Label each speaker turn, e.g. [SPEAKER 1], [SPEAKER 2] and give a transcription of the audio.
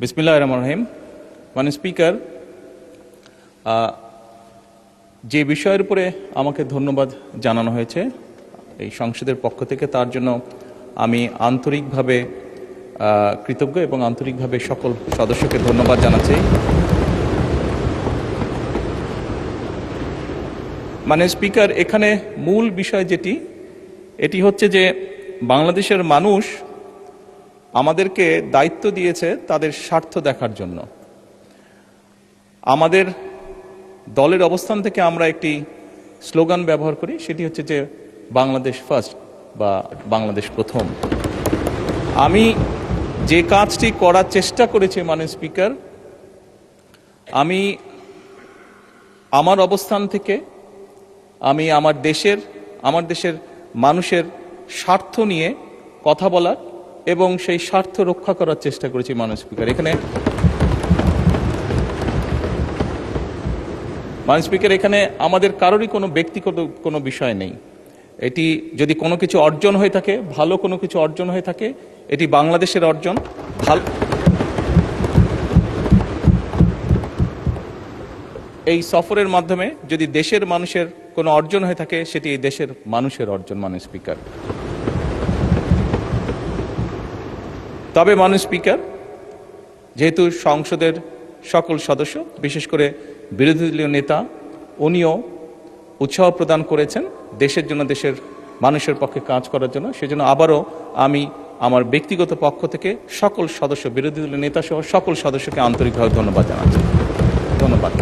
[SPEAKER 1] বিসমিল্লাহির রহমানির রহিম। মাননীয় স্পিকার, যে বিষয়ের উপরে আমাকে ধন্যবাদ জানানো হয়েছে এই সংসদের পক্ষ থেকে, তার জন্য আমি আন্তরিকভাবে কৃতজ্ঞ এবং আন্তরিকভাবে সকল সদস্যকে ধন্যবাদ জানাচ্ছি। মাননীয় স্পিকার, এখানে মূল বিষয় এটি হচ্ছে যে বাংলাদেশের মানুষ আমাদেরকে দায়িত্ব দিয়েছে তাদের স্বার্থ দেখার জন্য। আমাদের দলের অবস্থান থেকে আমরা একটি স্লোগান ব্যবহার করি, সেটি হচ্ছে যে বাংলাদেশ ফার্স্ট বা বাংলাদেশ প্রথম। আমি যে কাজটি করার চেষ্টা করেছি মাননীয় স্পিকার, আমি আমার অবস্থান থেকে আমি আমার দেশের মানুষের স্বার্থ নিয়ে কথা বলার এবং সেই স্বার্থ রক্ষা করার চেষ্টা করেছি মাননীয় স্পিকার। মাননীয় স্পিকার, এখানে আমাদের কারোরই কোনো ব্যক্তিগত কোনো বিষয় নেই। এটি যদি কোনো কিছু অর্জন হয়ে থাকে, ভালো কোনো কিছু অর্জন হয়ে থাকে, এটি বাংলাদেশের অর্জন। এই সফরের মাধ্যমে যদি দেশের মানুষের কোনো অর্জন হয়ে থাকে, সেটি এই দেশের মানুষের অর্জন মাননীয় স্পিকার। তবে মাননীয় স্পিকার, যেহেতু সংসদের সকল সদস্য, বিশেষ করে বিরোধী দলীয় নেতা, উনিও উৎসাহ প্রদান করেছেন দেশের জন্য, দেশের মানুষের পক্ষে কাজ করার জন্য, সেজন্য আবারও আমি আমার ব্যক্তিগত পক্ষ থেকে সকল সদস্য, বিরোধী দলীয় নেতা সহ সকল সদস্যকে আন্তরিকভাবে ধন্যবাদ জানাচ্ছি। ধন্যবাদ।